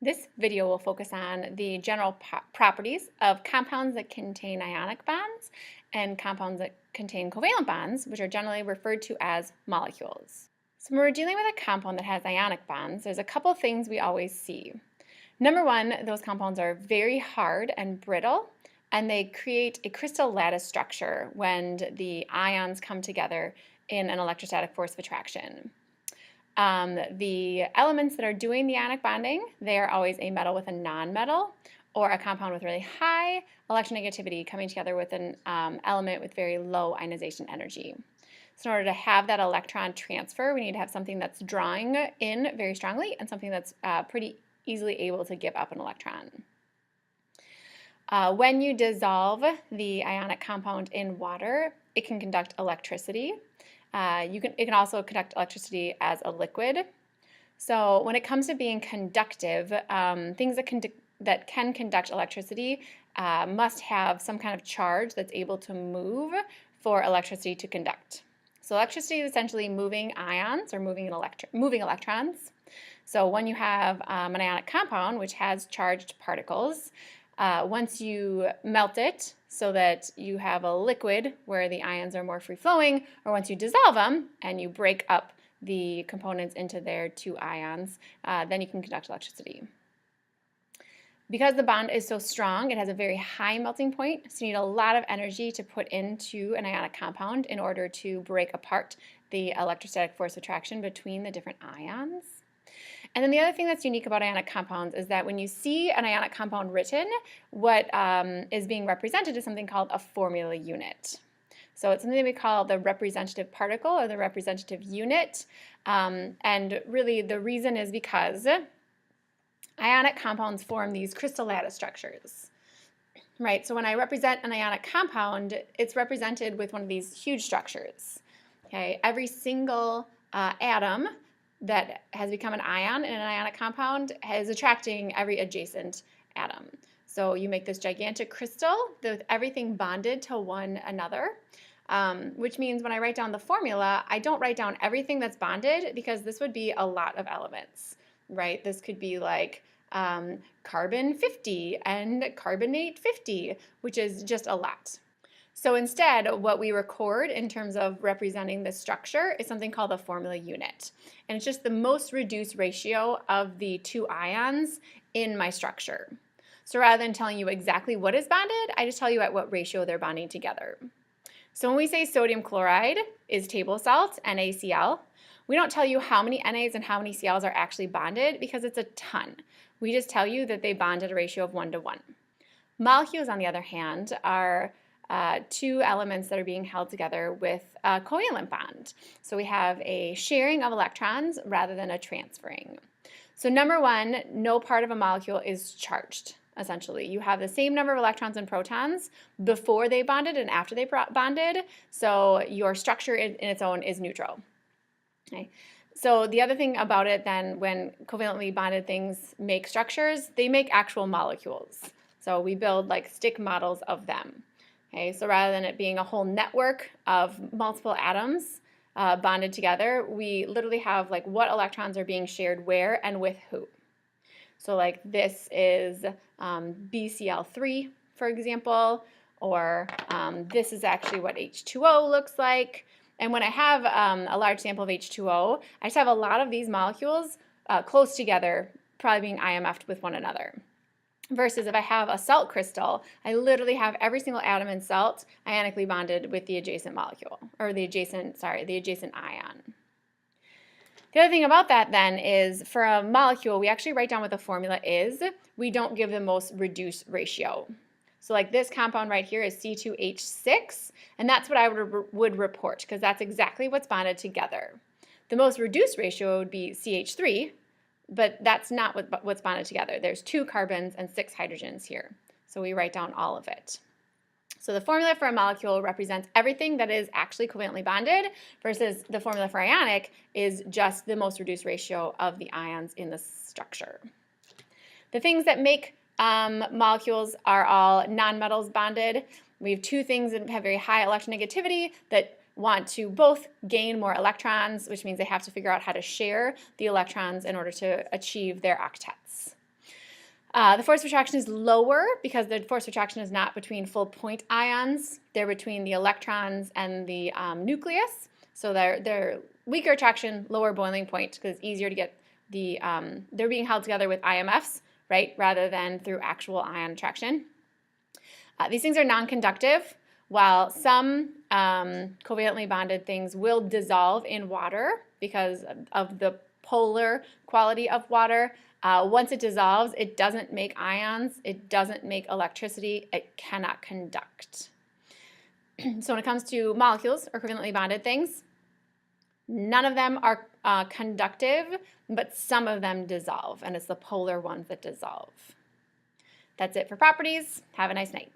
This video will focus on the general properties of compounds that contain ionic bonds and compounds that contain covalent bonds, which are generally referred to as molecules. So when we're dealing with a compound that has ionic bonds, there's a couple things we always see. Number one, those compounds are very hard and brittle, and they create a crystal lattice structure when the ions come together in an electrostatic force of attraction. The elements that are doing the ionic bonding, they are always a metal with a nonmetal or a compound with really high electronegativity coming together with an element with very low ionization energy. So in order to have that electron transfer, we need to have something that's drawing in very strongly and something that's pretty easily able to give up an electron. When you dissolve the ionic compound in water, it can conduct electricity. It can also conduct electricity as a liquid. So when it comes to being conductive, things that can conduct electricity must have some kind of charge that's able to move for electricity to conduct. So electricity is essentially moving ions or moving electrons. So when you have an ionic compound which has charged particles, once you melt it so that you have a liquid where the ions are more free-flowing, or once you dissolve them and you break up the components into their two ions, then you can conduct electricity. Because the bond is so strong, it has a very high melting point, so you need a lot of energy to put into an ionic compound in order to break apart the electrostatic force of attraction between the different ions. And then the other thing that's unique about ionic compounds is that when you see an ionic compound written, what is being represented is something called a formula unit. So it's something that we call the representative particle or the representative unit. And really the reason is because ionic compounds form these crystal lattice structures. Right, so when I represent an ionic compound, it's represented with one of these huge structures. Okay, every single atom that has become an ion in an ionic compound is attracting every adjacent atom. So you make this gigantic crystal with everything bonded to one another, which means when I write down the formula, I don't write down everything that's bonded because this would be a lot of elements, right? This could be like carbon 50 and carbonate 50, which is just a lot. So instead, what we record in terms of representing the structure is something called a formula unit. And it's just the most reduced ratio of the two ions in my structure. So rather than telling you exactly what is bonded, I just tell you at what ratio they're bonding together. So when we say sodium chloride is table salt, NaCl, we don't tell you how many NAs and how many Cl's are actually bonded because it's a ton. We just tell you that they bond at a ratio of 1 to 1. Molecules, on the other hand, are two elements that are being held together with a covalent bond. So we have a sharing of electrons rather than a transferring. So number one, no part of a molecule is charged, essentially. You have the same number of electrons and protons before they bonded and after they bonded, so your structure in its own is neutral. Okay. So the other thing about it then, when covalently bonded things make structures, they make actual molecules. So we build like stick models of them. Okay, so rather than it being a whole network of multiple atoms bonded together, we literally have like what electrons are being shared where and with who. So like this is BCl3, for example, or this is actually what H2O looks like. And when I have a large sample of H2O, I just have a lot of these molecules close together, probably being IMF'd with one another. Versus if I have a salt crystal, I literally have every single atom in salt ionically bonded with the adjacent molecule, or the adjacent ion. The other thing about that then is for a molecule, we actually write down what the formula is. We don't give the most reduced ratio. So like this compound right here is C2H6, and that's what I would report because that's exactly what's bonded together. The most reduced ratio would be CH3, but that's not what's bonded together. There's 2 carbons and 6 hydrogens here. So we write down all of it. So the formula for a molecule represents everything that is actually covalently bonded versus the formula for ionic is just the most reduced ratio of the ions in the structure. The things that make molecules are all nonmetals bonded. We have 2 things that have very high electronegativity that want to both gain more electrons, which means they have to figure out how to share the electrons in order to achieve their octets. The force of attraction is lower because the force of attraction is not between full point ions. They're between the electrons and the nucleus. So they're weaker attraction, lower boiling point, because it's easier to get the, they're being held together with IMFs, right, rather than through actual ion attraction. These things are non-conductive, while some covalently bonded things will dissolve in water because of the polar quality of water. Once it dissolves, it doesn't make ions, it doesn't make electricity, it cannot conduct. So when it comes to molecules or covalently bonded things, none of them are conductive, but some of them dissolve, and it's the polar ones that dissolve. That's it for properties. Have a nice night.